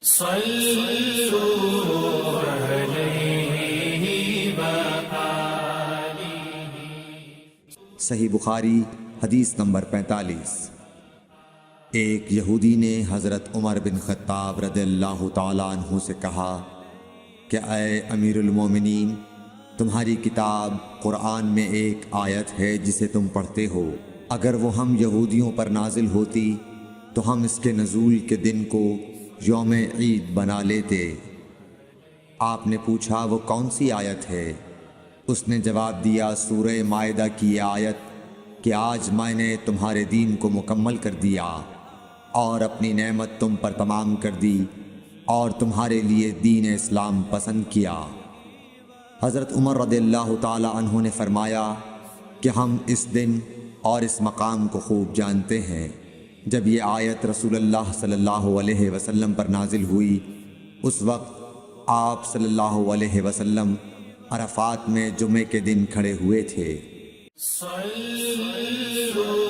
صلوا علیہ وآلہ۔ صحیح بخاری حدیث نمبر 45۔ ایک یہودی نے حضرت عمر بن خطاب رضی اللہ تعالیٰ عنہ سے کہا کہ اے امیر المومنین، تمہاری کتاب قرآن میں ایک آیت ہے جسے تم پڑھتے ہو، اگر وہ ہم یہودیوں پر نازل ہوتی تو ہم اس کے نزول کے دن کو یوم عید بنا لیتے۔ آپ نے پوچھا وہ کون سی آیت ہے؟ اس نے جواب دیا سورہ مائدہ کی یہ آیت کہ آج میں نے تمہارے دین کو مکمل کر دیا اور اپنی نعمت تم پر تمام کر دی اور تمہارے لیے دین اسلام پسند کیا۔ حضرت عمر رضی اللہ تعالی عنہ نے فرمایا کہ ہم اس دن اور اس مقام کو خوب جانتے ہیں۔ جب یہ آیت رسول اللہ صلی اللہ علیہ وسلم پر نازل ہوئی، اس وقت آپ صلی اللہ علیہ وسلم عرفات میں جمعے کے دن کھڑے ہوئے تھے۔ صلوا